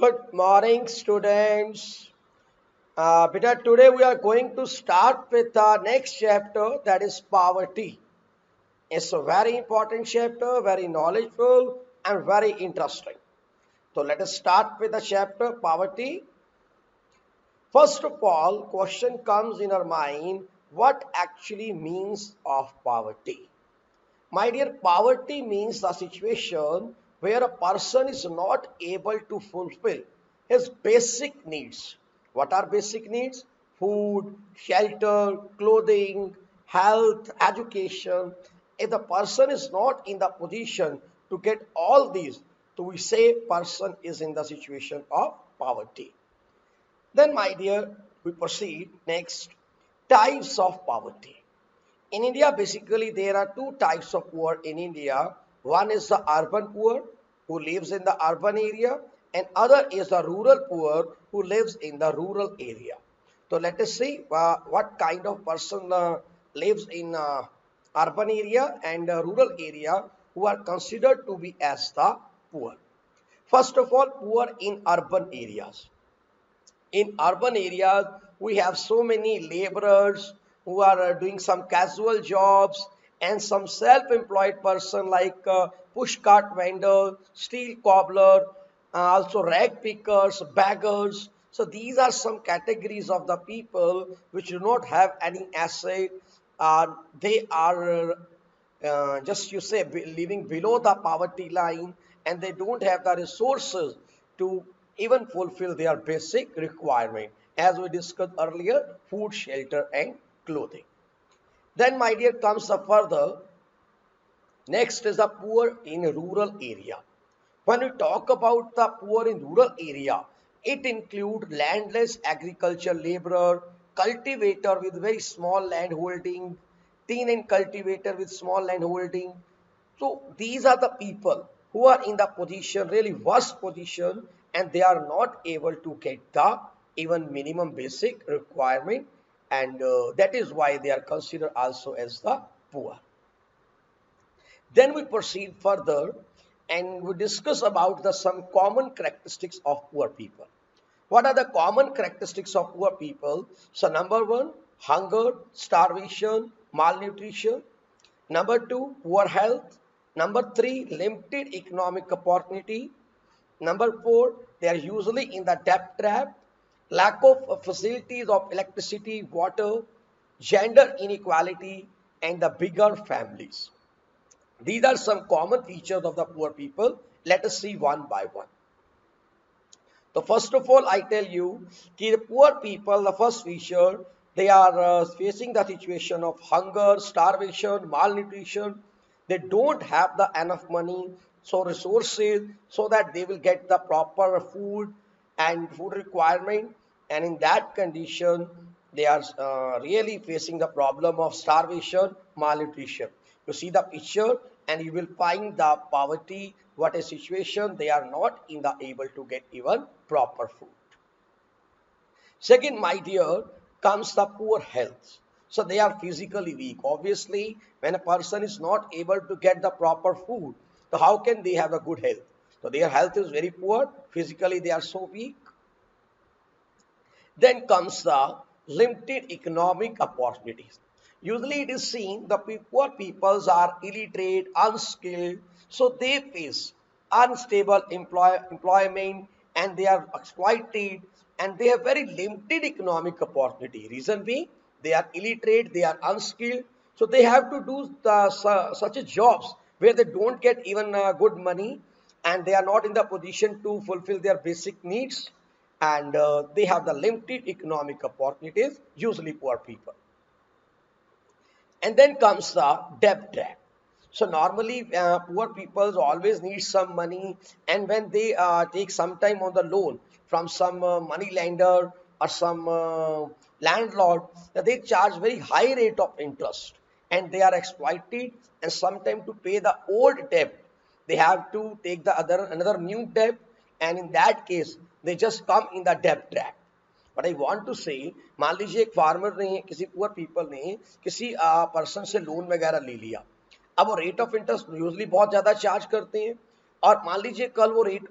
Good morning, students. Beta, today we are going to start with the next chapter, that is poverty. It's a very important chapter, very knowledgeable and very interesting. So let us start with the chapter poverty. First of all, question comes in our mind, what actually means of poverty? My dear, poverty means the situation where a person is not able to fulfill his basic needs. What are basic needs? Food, shelter, clothing, health, education. If the person is not in the position to get all these, so we say person is in the situation of poverty. Then, my dear, we proceed next. Types of poverty. In India, basically, there are two types of poor in India. One is the urban poor who lives in the urban area, and other is the rural poor who lives in the rural area. So let us see what kind of person lives in urban area and rural area who are considered to be as the poor. First of all, poor in urban areas. In urban areas, we have so many laborers who are doing some casual jobs and some self-employed person like push cart vendor, steel cobbler, also rag pickers, beggars. So these are some categories of the people which do not have any asset. They are just you say living below the poverty line, and they don't have the resources to even fulfill their basic requirement, as we discussed earlier, food, shelter and clothing. Then, my dear, comes the further. Next is the poor in rural area. When we talk about the poor in rural area, it includes landless agriculture laborer, cultivator with very small land holding, tenant cultivator with small land holding. So these are the people who are in the position, really worst position, and they are not able to get the even minimum basic requirement, and that is why they are considered also as the poor. Then we proceed further and we discuss about the some common characteristics of poor people. What are the common characteristics of poor people? So number one, hunger, starvation, malnutrition. Number two, poor health. Number three, limited economic opportunity. Number four, they are usually in the debt trap, lack of facilities of electricity, water, gender inequality, and the bigger families. These are some common features of the poor people. Let us see one by one. So first of all, I tell you, the poor people, the first feature, they are facing the situation of hunger, starvation, malnutrition. They don't have the enough money, so resources, so that they will get the proper food and food requirement. And in that condition, they are really facing the problem of starvation, malnutrition. You see the picture, and you will find the poverty, what a situation they are not in the able to get even proper food. Second, my dear, comes the poor health. So they are physically weak. Obviously, when a person is not able to get the proper food, so how can they have a good health? So their health is very poor. Physically, they are so weak. Then comes the limited economic opportunities. Usually it is seen the poor peoples are illiterate, unskilled, so they face unstable employment, and they are exploited, and they have very limited economic opportunity. Reason being, they are illiterate, they are unskilled, so they have to do such a jobs where they don't get even good money, and they are not in the position to fulfill their basic needs, and they have the limited economic opportunities, usually poor people. And then comes the debt trap. So normally poor people always need some money, and when they take some time on the loan from some money lender or some landlord, they charge very high rate of interest, and they are exploited, and sometimes to pay the old debt they have to take the other another new debt, and in that case they just come in the debt trap. But I want to say, मान लीजिए एक farmer ने, किसी poor people ने किसी person से loan वगैरह ले लिया, अब वो रेट ऑफ इंटरेस्ट यूजली बहुत ज्यादा चार्ज करते हैं, और मान लीजिए कल वो रेट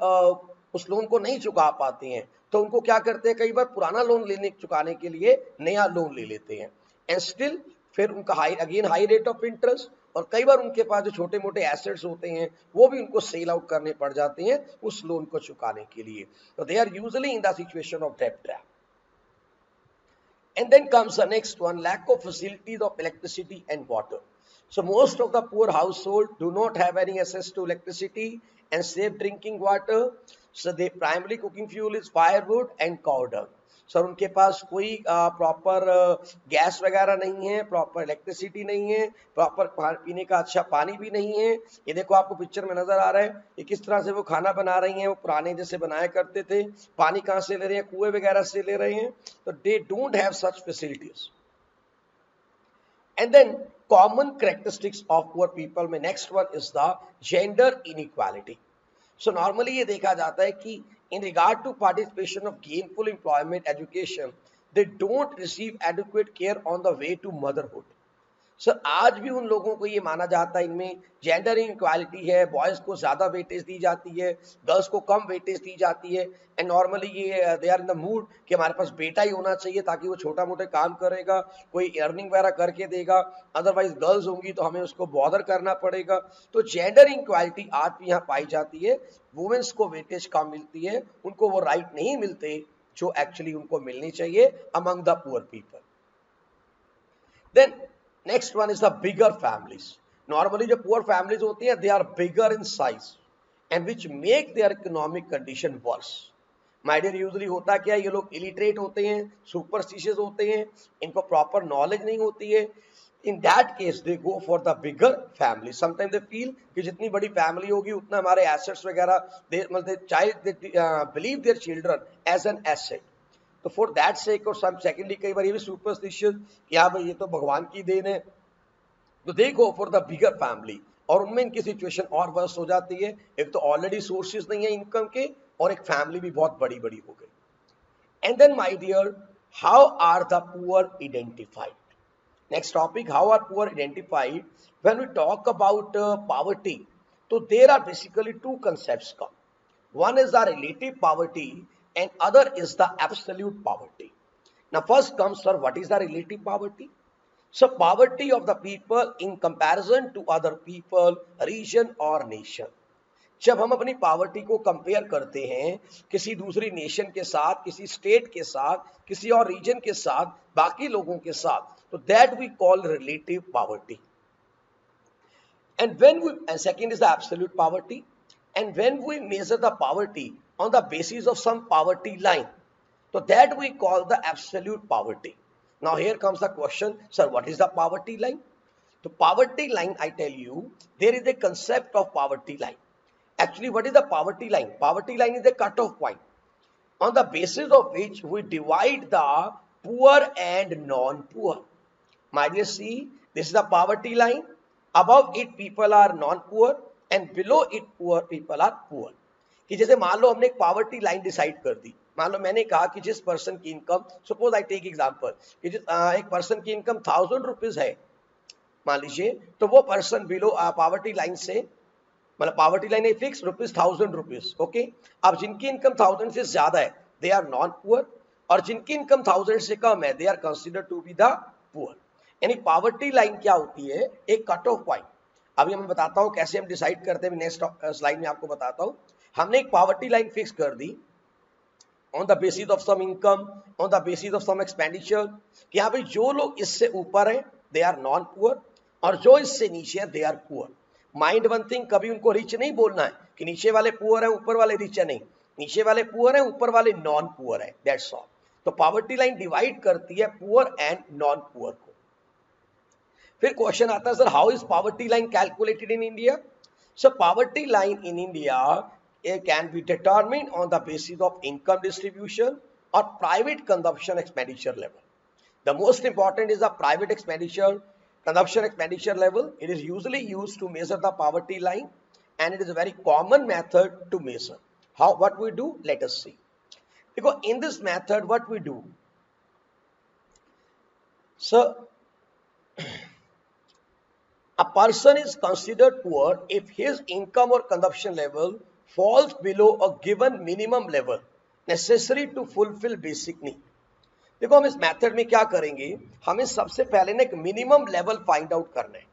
उस लोन को नहीं चुका पाते हैं, तो उनको क्या करते हैं, कई बार पुराना लोन लेने चुकाने के लिए नया लोन ले लेते हैं, एंड स्टिल फिर उनका हाई रेट ऑफ इंटरेस्ट, और कई बार उनके पास जो छोटे मोटे एसेट्स होते हैं वो भी उनको सेल आउट करने पड़ जाते हैं उस लोन को चुकाने के लिए. तो they are usually in the situation of debt trap. And then comes the next one, lack of facilities of electricity and water. So most of the poor household do not have any access to electricity and safe drinking water. So their primary cooking fuel is firewood and cow dung. Sir उनके पास कोई proper gas वगैरह नहीं है, proper electricity नहीं है, proper पीने का अच्छा पानी भी नहीं है. ये देखो आपको पिक्चर में नजर आ रहा है कि किस तरह से वो खाना बना रही हैं. वो पुराने जैसे बनाया करते थे. पानी कहाँ से ले रहे हैं, कुएं वगैरह से ले रहे हैं. तो they don't have such facilities. And then common characteristics of poor people में next one is the gender inequality. So normally ये देखा जाता है कि in regard to participation of gainful employment education, they don't receive adequate care on the way to motherhood. Sir आज भी उन लोगों को ये माना जाता है इनमें जेंडर इनइक्वालिटी है, बॉयज को ज्यादा वेटेज दी जाती है, गर्ल्स को कम वेटेज दी जाती है. एंड नॉर्मली ये they are in the mood कि हमारे पास बेटा ही होना चाहिए ताकि वो छोटा मोटे काम करेगा, कोई अर्निंग वगैरह करके देगा, अदरवाइज गर्ल्स होंगी तो हमें उसको बॉदर करना पड़ेगा. तो जेंडर इनइक्वालिटी आज भी यहाँ पाई जाती है. वुमेन्स को वेटेज कम मिलती है, उनको वो राइट नहीं मिलते जो एक्चुअली उनको मिलनी चाहिए among the poor people. Then next one is the bigger families. Normally जो पुअर फैमिलीज होती हैं they are bigger in size and which make their economic condition worse. My dear usually होता क्या है, ये लोग इलिटरेट होते हैं, सुपरस्टिशियस होते हैं, इनको प्रॉपर नॉलेज नहीं होती है. In that case they go for the bigger family. Sometime they feel कि जितनी बड़ी फैमिली होगी उतना हमारे एसेट्स वगैरह, दे मतलब child they believe their children as an asset. तो फॉर दैट सेक और सम सेकेंडली कई बार ये भी सुपरस्टिशियस कि हाँ भाई ये तो भगवान की देन है, तो they go for the bigger family. और उनमें इनकी सिचुएशन और वर्स हो जाती है. एक तो ऑलरेडी सोर्सेज नहीं है इनकम के, और एक फैमिली भी बहुत बड़ी बड़ी हो गई. And then my dear, how are the poor identified. Next topic, how are poor identified. When we talk about poverty, तो there are basically two concepts come. One is the relative poverty and other is the absolute poverty. Now first comes, sir, what is the relative poverty? So poverty of the people in comparison to other people, region or nation. जब हम अपनी poverty को compare करते हैं किसी दूसरी nation के साथ, किसी स्टेट के साथ, किसी और रीजन के साथ, बाकी लोगों के साथ, तो that we call relative poverty. And when we, and second is the absolute poverty. And when we measure the poverty on the basis of some poverty line, so that we call the absolute poverty. Now here comes the question, sir, what is the poverty line? The poverty line, I tell you, there is a concept of poverty line. Actually, what is the poverty line? Poverty line is a cutoff point on the basis of which we divide the poor and non-poor. My dear, see, this is the poverty line. Above it people are non-poor and below it poor people are poor. कि जैसे मान लो हमने एक poverty line decide कर दी. मान लो मैंने कहा कि जिस पर्सन की income, suppose I take example कि एक पर्सन की इनकम 1000 रुपीज है मान लीजिए, तो वो पर्सन बिलो पॉवर्टी लाइन से, मतलब पॉवर्टी लाइन है फिक्स ₹1000 रुपीज. ओके, अब जिनकी इनकम 1000 से ज्यादा है दे आर नॉन पुअर, और जिनकी इनकम 1000 से कम है they are considered to be the poor. यानी पॉवर्टी लाइन क्या होती है, एक कट ऑफ पॉइंट. अभी मैं बताता हूँ कैसे हम डिसाइड करते हैं, नेक्स्ट स्लाइड में आपको बताता हूँ. हमने एक पॉवर्टी लाइन फिक्स कर दी on the basis of some income, on the basis of some expenditure, कि यहाँ पे जो लोग इससे ऊपर हैं दे आर नॉन पुअर, और जो इससे नीचे है they are poor. Mind one thing, कभी उनको रिच नहीं बोलना है कि नीचे वाले पुअर है ऊपर वाले रिच है, नहीं, नीचे वाले पुअर है ऊपर वाले नॉन पुअर है, दैट्स ऑल. तो पॉवर्टी लाइन डिवाइड करती है पुअर एंड नॉन पुअर को. फिर क्वेश्चन आता है, sir how is poverty line calculated in India. So poverty line in India can be determined on the basis of income distribution or private consumption expenditure level. The most important is the private expenditure consumption expenditure level. It is usually used to measure the poverty line, and it is a very common method to measure. How, what we do, let us see. Because in this method what we do, so a person is considered poor if his income or consumption level falls below a given minimum level necessary to fulfill basic need. देखो हम इस method में क्या करेंगे, हमें सबसे पहले ना एक मिनिमम लेवल फाइंड आउट करना है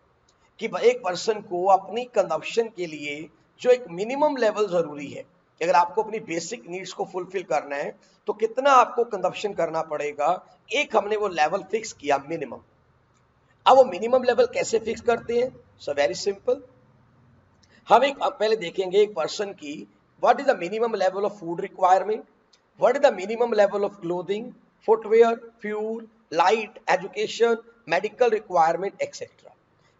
कि एक पर्सन को अपनी कंजप्शन के लिए जो एक मिनिमम लेवल जरूरी है, अगर आपको अपनी बेसिक नीड्स को फुलफिल करना है तो कितना आपको कंजप्शन करना पड़ेगा, एक हमने वो लेवल फिक्स किया मिनिमम। अब वो मिनिमम लेवल कैसे फिक्स करते हैं? सो वेरी सिंपल, हम एक पहले देखेंगे एक पर्सन की what is the minimum level of food requirement, what is the minimum level of clothing, footwear, fuel, light, education, medical requirement etcetera,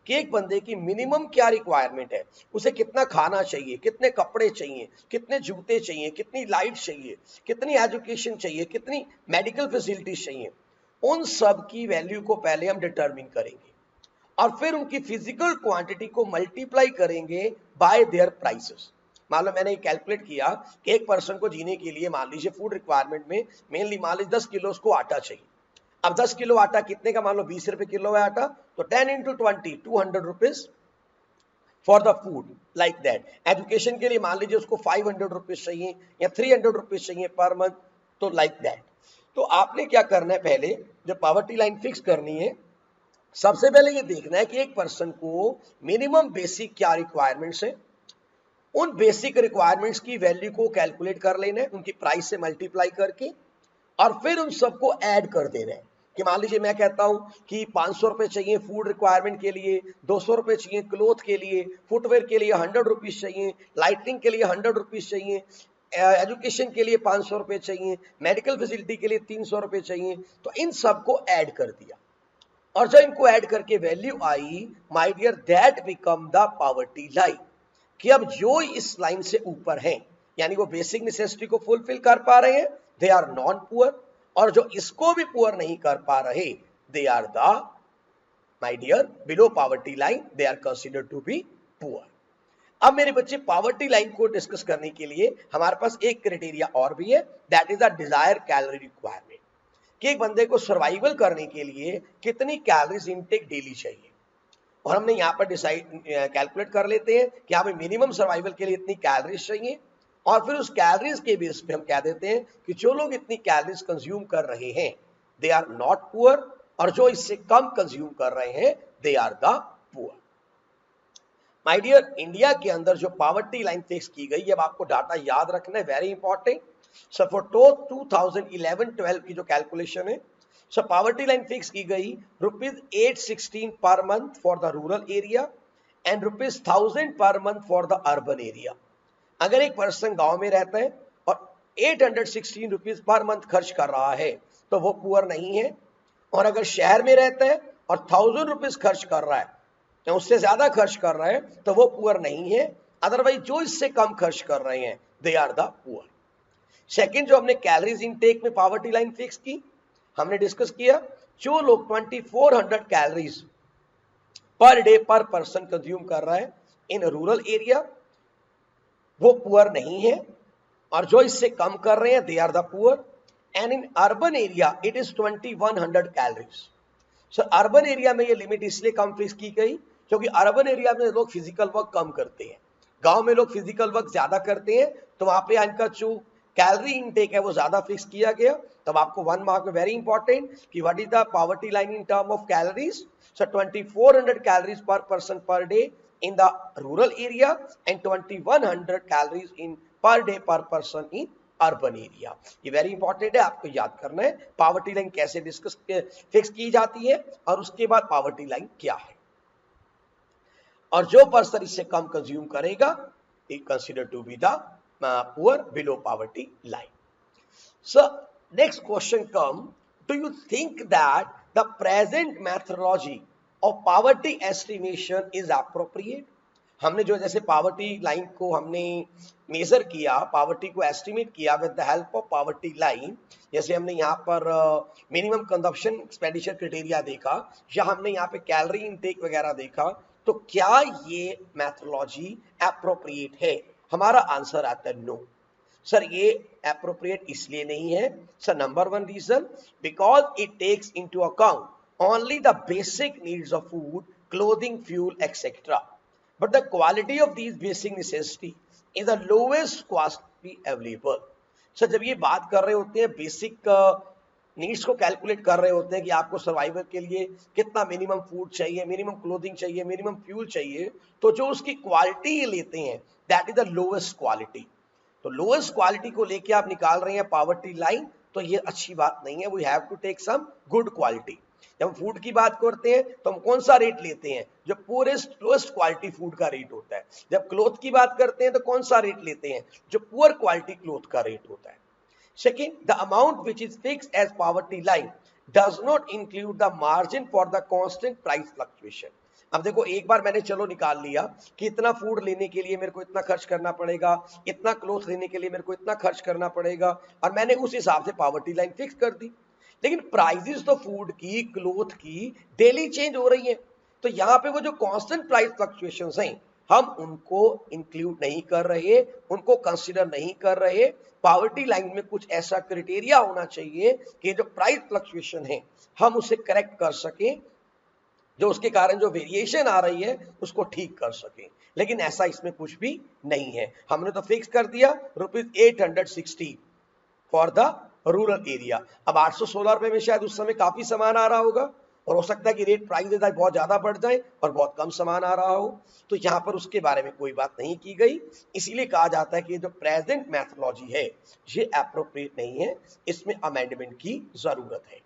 कि एक बंदे की मिनिमम क्या रिक्वायरमेंट है, उसे कितना खाना चाहिए, कितने कपड़े चाहिए, कितने जूते चाहिए, कितनी लाइट चाहिए, कितनी एजुकेशन चाहिए, कितनी मेडिकल फैसिलिटीज चाहिए, उन सब की वैल्यू को पहले हम डिटरमिन करेंगे और फिर उनकी फिजिकल क्वांटिटी को मल्टीप्लाई करेंगे बाय देयर प्राइसेस। मान लो मैंने कैलकुलेट किया कि एक पर्सन को जीने के लिए मान लीजिए फूड रिक्वायरमेंट में मेनली मान लीजिए 10 किलो उसको आटा चाहिए। अब 10 किलो आटा कितने का, मान लो 20 रुपए किलो है आटा, तो 10 into 20 200 rupees for the food, like that. Education के लिए मान लीजिए उसको 500 रुपीज चाहिए या 300 रुपीज चाहिए पर मंथ, तो लाइक दैट। तो आपने क्या करना है, पहले जब पॉवर्टी लाइन फिक्स करनी है सबसे पहले ये देखना है कि एक पर्सन को मिनिमम बेसिक क्या रिक्वायरमेंट्स है, उन बेसिक रिक्वायरमेंट्स की वैल्यू को कैलकुलेट कर लेना है उनकी प्राइस से मल्टीप्लाई करके, और फिर उन सबको ऐड कर देना है कि मान लीजिए मैं कहता हूं कि 500 रुपए चाहिए फूड रिक्वायरमेंट के लिए, 200 रुपए चाहिए क्लोथ के लिए, फुटवेयर के लिए 100 रुपीज चाहिए, लाइटिंग के लिए 100 रुपीज चाहिए, एजुकेशन के लिए 500 रुपए चाहिए, मेडिकल फैसिलिटी के लिए 300 रुपए चाहिए, तो इन सबको ऐड कर दिया और जब इनको ऐड करके वैल्यू आई, my dear, that become the poverty line, कि अब जो इस लाइन से ऊपर हैं यानी वो बेसिक नेसेसिटी को फुलफिल कर पा रहे हैं, दे आर नॉन पुअर, और जो इसको भी पुअर नहीं कर पा रहे, they are the, my dear, below poverty line, they are considered to be poor. अब मेरे बच्चे पॉवर्टी लाइन को डिस्कस करने के लिए हमारे पास एक क्राइटेरिया और भी है, that is the desire calorie requirement, कि एक बंदे को सर्वाइवल करने के लिए कितनी कैलोरीज इनटेक डेली चाहिए, और हमने यहाँ पर डिसाइड कैलकुलेट कर लेते हैं कि हमें मिनिमम सर्वाइवल के लिए इतनी कैलोरीज चाहिए, और फिर उस कैलोरीज के बेस पे हम कह देते हैं कि जो लोग इतनी कैलोरीज कंज्यूम कर रहे हैं दे आर नॉट पुअर, और जो इससे कम कंज्यूम कर रहे हैं they are the poor. My dear, India के अंदर जो पॉवर्टी लाइन फिक्स की गई है, अब आपको डाटा याद रखना है, वेरी इंपॉर्टेंट। सो फॉर 2011-12 की जो कैलकुलेशन है, सो पॉवर्टी लाइन फिक्स की गई ₹816 per month for the rural area and ₹1000 per month for the urban area. अगर एक पर्सन गांव में रहता है और 816 रुपीज पर मंथ खर्च कर रहा है तो वो पुअर नहीं है, और अगर शहर में रहता है और 1000 रुपीज खर्च कर रहा है या उससे ज्यादा खर्च कर रहा है तो वो पुअर नहीं है। अदरवाइज जो इससे कम खर्च कर रहे हैं they are the poor. Second, जो हमने कैलोरीज इनटेक में पॉवर्टी लाइन फिक्स की, हमने डिस्कस किया जो लोग 2400 कैलोरीज पर डे पर पर्सन कंज्यूम कर रहा है इन रूरल एरिया वो पुअर नहीं है, और जो इससे कम कर रहे हैं they are the poor, and in urban area it is 2100 calories. So urban area में ये लिमिट इसलिए कम फिक्स की गई क्योंकि अर्बन एरिया में लोग फिजिकल वर्क कम करते हैं, गांव में लोग फिजिकल वर्क ज्यादा करते हैं, तो वहां पे इनका जो कैलोरी इनटेक है वो ज्यादा फिक्स किया गया। तब आपको 1 मार्क में वेरी इंपॉर्टेंट कि what is the poverty line in term of calories. So 2400 calories पर person per day in the rural area and 2100 calories in per day per person in urban area। ये very important है, आपको याद करना है poverty line कैसे discuss fix की जाती है और उसके बाद पॉवर्टी लाइन क्या है, और जो पर्सन इससे कम कंज्यूम करेगा is consider to be the poor below poverty line. So next question come, do you think that the present methodology और पॉवर्टी एस्टिमेशन इज एप्रोप्रिएट? हमने जो जैसे पॉवर्टी लाइन को हमने मेजर किया, पॉवर्टी को एस्टिमेट किया with the help of poverty line, जैसे हमने यहाँ पर मिनिमम कंजप्शन एक्सपेंडिचर क्राइटेरिया देखा या हमने यहाँ पे कैलोरी इनटेक वगैरह देखा, तो क्या ये मेथोडोलॉजी एप्रोप्रिएट है? हमारा आंसर आता है नो। सर ये एप्रोप्रिएट इसलिए नहीं है sir, number 1 reason, because it takes into account only the basic needs of food, clothing, fuel, etc. But the quality of these basic necessities is the lowest quality available. Sir जब ये बात कर रहे होते हैं बेसिक नीड्स को calculate कर रहे होते हैं कि आपको सर्वाइवल के लिए कितना मिनिमम फूड चाहिए, मिनिमम क्लोथिंग चाहिए, मिनिमम फ्यूल चाहिए, तो जो उसकी क्वालिटी लेते हैं that is the lowest quality. तो लोएस्ट क्वालिटी को लेके आप निकाल रहे हैं पॉवर्टी लाइन, तो ये अच्छी बात नहीं है। We have to take some good quality. जब हम फूड की बात करते हैं तो हम कौन सा रेट लेते हैं, जो पुअरेस्ट लोएस्ट क्वालिटी फूड का रेट होता है। जब क्लोथ की बात करते हैं तो कौन सा रेट लेते हैं, जो पुअर क्वालिटी क्लोथ का रेट होता है। Second, the amount which is fixed as poverty line does not include the margin for the constant price fluctuation. अब देखो एक बार मैंने चलो निकाल लिया कि इतना फूड लेने के लिए मेरे को इतना खर्च करना पड़ेगा, इतना क्लोथ लेने के लिए मेरे को इतना खर्च करना पड़ेगा, और मैंने उस हिसाब से पॉवर्टी लाइन फिक्स कर दी। लेकिन प्राइसेस तो फूड की, क्लोथ की डेली चेंज हो रही है, तो यहाँ पे वो जो कांस्टेंट प्राइस फ्लक्चुएशंस हैं हम उनको इंक्लूड नहीं कर रहे, उनको कंसीडर नहीं कर रहे। पॉवर्टी लाइन में कुछ ऐसा क्राइटेरिया होना चाहिए कि जो प्राइस फ्लक्चुएशन है हम उसे करेक्ट कर सकें, जो उसके कारण जो वेरिएशन आ रही है उसको ठीक कर सकें। लेकिन ऐसा इसमें कुछ भी नहीं है। हमने तो फिक्स कर दिया ₹860 फॉर द रूरल एरिया। अब 816 रुपए में शायद उस समय काफी सामान आ रहा होगा, और हो सकता है कि रेट प्राइस बहुत ज्यादा बढ़ जाए और बहुत कम सामान आ रहा हो, तो यहाँ पर उसके बारे में कोई बात नहीं की गई। इसीलिए कहा जाता है कि जो प्रेजेंट मैथोलॉजी है ये एप्रोप्रिएट नहीं है, इसमें अमेंडमेंट की जरूरत है।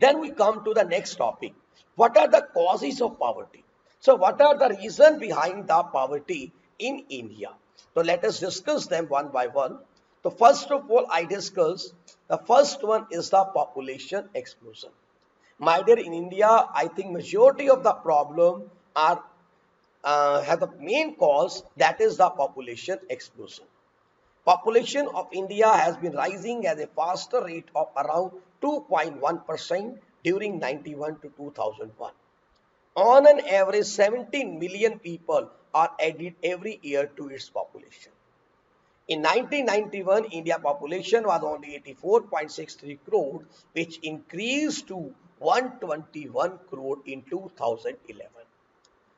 Then we come to the next topic. What are the causes of poverty? So what are the reasons behind the poverty in India? So let us discuss them one by one. So first of all, I discuss the first one is the population explosion. My dear, in India, I think majority of the problem are have the main cause, that is the population explosion. Population of India has been rising at a faster rate of around 2.1% during 91 to 2001. On an average, 17 million people are added every year to its population. In 1991, India population was only 84.63 crore, which increased to 121 crore in 2011.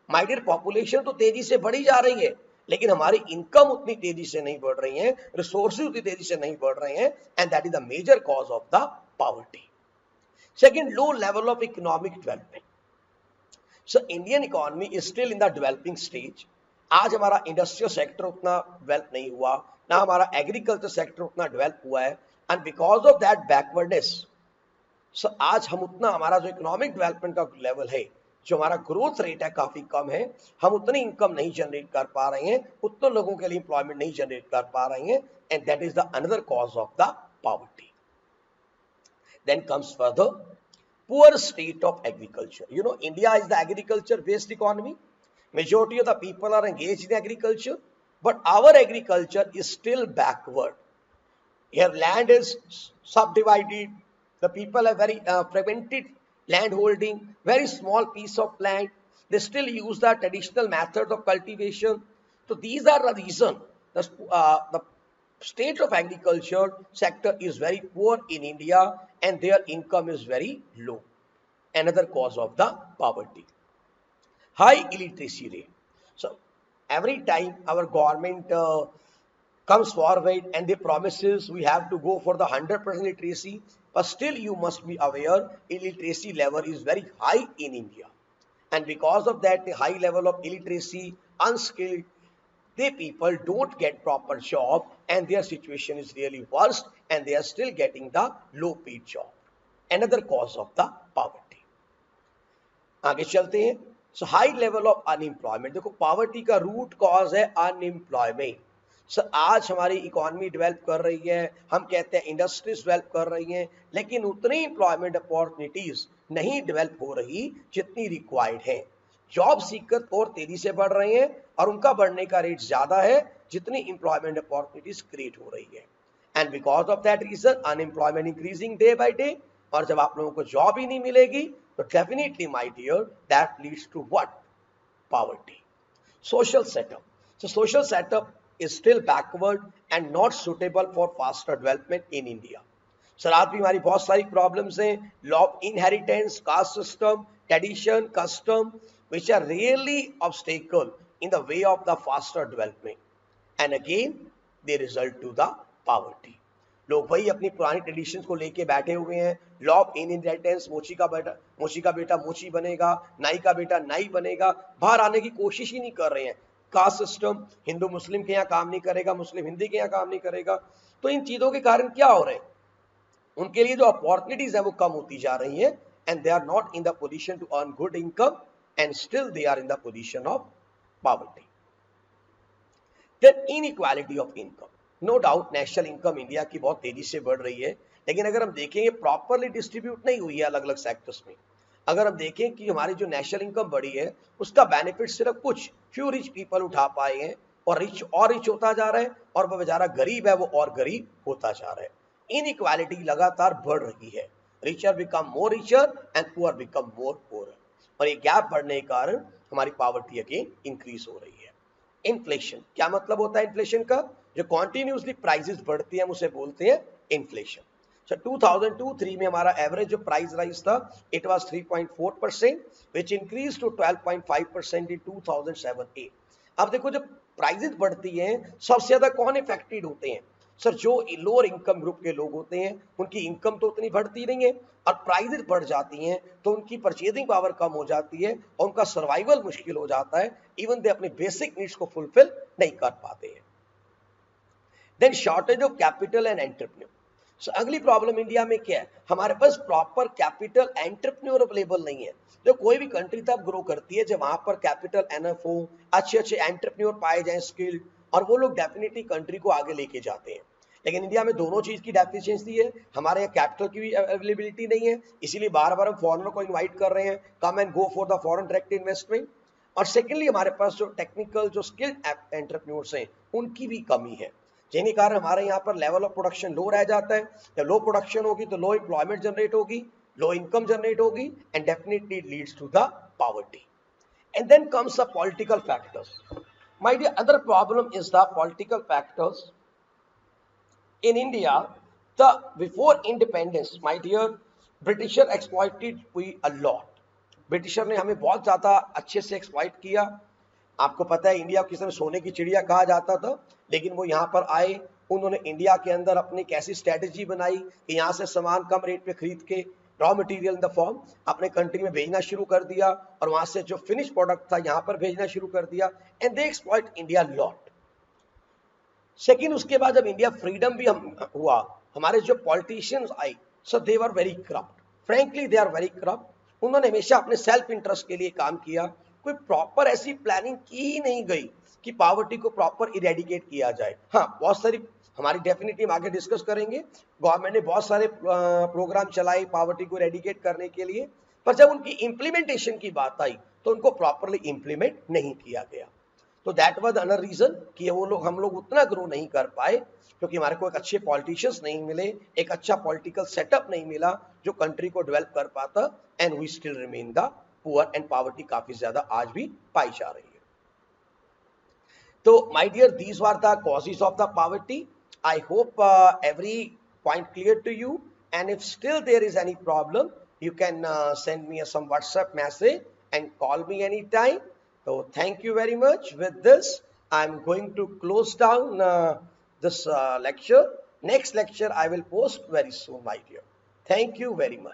My dear, population तो तेजी से बढ़ी जा रही है, लेकिन हमारी income उतनी तेजी से नहीं बढ़ रही है, रिसोर्सेज उतनी तेजी से नहीं बढ़ रहे हैं, and that is the major cause of the poverty. Second, low level of economic development. So Indian economy is still in the developing stage. आज हमारा इंडस्ट्रियल सेक्टर उतना डेवलप नहीं हुआ, ना हमारा एग्रीकल्चर सेक्टर उतना डेवलप हुआ है, and because of that backwardness, so आज हम उतना, हमारा जो इकोनॉमिक डेवलपमेंट का लेवल है, जो हमारा ग्रोथ रेट है, काफी कम है। हम उतनी इनकम नहीं जनरेट कर पा रहे हैं, उतने लोगों के लिए एम्प्लॉयमेंट नहीं जनरेट कर पा रहे हैं, and that is the another cause of the poverty. Then comes further poor state of agriculture. You know, India is the agriculture based economy. Majority of the people are engaged in agriculture, but our agriculture is still backward. Here land is subdivided, the people are very fragmented land holding, very small piece of land, they still use the traditional methods of cultivation. So these are the reason the state of agriculture sector is very poor in India, and their income is very low. Another cause of the poverty. High illiteracy rate. So every time our government comes forward and they promises we have to go for the 100% literacy, but still you must be aware illiteracy level is very high in India, and because of that the high level of illiteracy, unskilled, the people don't get proper job, and their situation is really worse, and they are still getting the low paid job. Another cause of the poverty. आगे चलते हैं। सो high level of unemployment. देखो, poverty का root cause है unemployment. Sir आज हमारी economy develop कर रही है, हम कहते हैं इंडस्ट्रीज डेवलप कर रही हैं, लेकिन उतनी एम्प्लॉयमेंट अपॉर्चुनिटीज नहीं डेवलप हो रही जितनी रिक्वायर्ड है। जॉब सीकर और तेजी से बढ़ रहे हैं, और उनका बढ़ने का रेट ज्यादा है जितनी एम्प्लॉयमेंट अपॉर्चुनिटीज क्रिएट हो रही है, and because of that reason unemployment increasing day by day. और जब आप लोगों को जॉब ही नहीं मिलेगी तो definitely, my dear, that leads to what? Poverty. Social setup. So social setup is still backward and not suitable for faster development in India. Sir आज भी हमारी बहुत सारी प्रॉब्लम्स हैं, law of inheritance, caste system, tradition, custom, which are really obstacle in the way of the faster development. And again they result to the poverty. लोग वही अपनी पुरानी ट्रेडिशन को लेके बैठे हुए हैं। लॉ ऑफ इनहेरिटेंस, मोची का बेटा मोची बनेगा, नाई का बेटा नाई बनेगा, बाहर आने की कोशिश ही नहीं कर रहे हैं। कास्ट सिस्टम हिंदू मुस्लिम के यहाँ काम नहीं करेगा, मुस्लिम हिंदी के यहाँ काम नहीं करेगा। तो इन चीजों के कारण क्या हो रहे हैं, उनके लिए जो अपॉर्चुनिटीज है वो कम होती जा रही है, and they are not in the position to earn good income, and still they are in the position of poverty. Then inequality of income. No doubt national income India की बहुत तेजी से बढ़ रही है, लेकिन अगर हम देखेंगे प्रॉपरली डिस्ट्रीब्यूट नहीं हुई है अलग अलग सेक्टर्स में। अगर हम देखें कि हमारी जो नेशनल इनकम बढ़ी है उसका बेनिफिट सिर्फ कुछ फ्यू रिच पीपल उठा पाए हैं, और रिच होता जा रहा है, और वह बेचारा गरीब है वो और गरीब होता जा रहा है। इनइक्वालिटी लगातार बढ़ रही है। Richer become more richer and poor become more poor, और ये गैप बढ़ने के कारण हमारी पॉवर्टी अगेन इंक्रीज हो रही है। इन्फ्लेशन, क्या मतलब होता है इन्फ्लेशन का? जो कॉन्टिन्यूसली प्राइसेस बढ़ती है हम उसे बोलते हैं इन्फ्लेशन। So 2002-03 में हमारा एवरेज जो प्राइस राइज था it was 3.4%, which increased to 12.5% in 2007-08। अब देखो जब प्राइसेस बढ़ती हैं सबसे ज्यादा कौन इफेक्टेड होते हैं? सर जो लोअर इनकम ग्रुप के लोग होते हैं उनकी इनकम तो उतनी बढ़ती नहीं है, और प्राइसेस बढ़ जाती हैं तो उनकी परचेजिंग पावर कम हो जाती है और उनका सर्वाइवल मुश्किल हो जाता है, इवन दे अपने बेसिक नीड्स को फुलफिल नहीं कर पाते हैं। Then shortage of capital and entrepreneur. So, अगली प्रॉब्लम इंडिया में क्या है, हमारे पास प्रॉपर कैपिटल एंटरप्रेन्योर अवेलेबल नहीं है। जो कोई भी कंट्री तब ग्रो करती है जब वहां पर कैपिटल एनफ हो, अच्छे अच्छे एंटरप्रेन्योर पाए जाएं स्किल्ड, और वो लोग डेफिनेटली कंट्री को आगे लेके जाते हैं। लेकिन इंडिया में दोनों चीज की डेफिशिएंसी है, हमारे यहाँ कैपिटल की भी अवेलेबिलिटी नहीं है, इसीलिए बार बार हम फॉरेनर को इन्वाइट कर रहे हैं, come and go for the foreign direct investment. और सेकेंडली हमारे पास जो टेक्निकल जो स्किल्ड एंटरप्रेन्योर्स हैं उनकी भी कमी है, जिन्हीं कारण हमारे यहाँ पर लेवल ऑफ प्रोडक्शन लो रह जाता है। जब लो प्रोडक्शन होगी तो लो एम्प्लॉयमेंट जनरेट होगी, लो इनकम जनरेट होगी, and definitely leads to the poverty. And then comes the political factors. My dear, other problem is the political factors in India. The before independence, my dear, Britisher exploited we a lot. Britisher ने हमें बहुत ज्यादा अच्छे से exploit किया। आपको पता है इंडिया को किसी समय सोने की चिड़िया कहा जाता था, लेकिन वो यहाँ पर आए, उन्होंने इंडिया के अंदर अपनी कैसी स्ट्रेटेजी बनाई कि यहाँ से सामान कम रेट पे खरीद के raw material in the form अपने कंट्री में भेजना शुरू कर दिया, और वहां से जो फिनिश प्रोडक्ट था यहाँ पर भेजना शुरू कर दिया, and they exploit India lot. Second, उसके बाद जब इंडिया फ्रीडम भी हुआ, हमारे जो पॉलिटिशियंस आए, so they were very corrupt, frankly they are very corrupt. उन्होंने हमेशा अपने सेल्फ इंटरेस्ट के लिए काम किया, कोई प्रॉपर ऐसी प्लानिंग की ही नहीं गई कि पॉवर्टी को प्रॉपर इरेडिकेट किया जाए। हाँ, बहुत सारी हमारी डेफिनेटली हम आगे डिस्कस करेंगे, गवर्नमेंट ने बहुत सारे प्रोग्राम चलाए पॉवर्टी को इरेडिकेट करने के लिए, पर जब उनकी इंप्लीमेंटेशन की बात आई तो उनको प्रॉपरली इंप्लीमेंट नहीं किया गया। तो दैट वाज अनदर रीजन कि हम लोग उतना ग्रो नहीं कर पाए, क्योंकि हमारे को एक अच्छे पॉलिटिशियंस नहीं मिले, एक अच्छा पॉलिटिकल सेटअप नहीं मिला जो कंट्री को डेवलप कर पाता, and we still remain the poor, and poverty काफी ज्यादा आज भी पाई जा रही है। तो my dear, these are the causes of the poverty. I hope every point clear to you, and if still there is any problem you can send me some WhatsApp message and call me anytime. So thank you very much. With this, I'm going to close down this lecture. Next lecture I will post very soon, my dear. Thank you very much.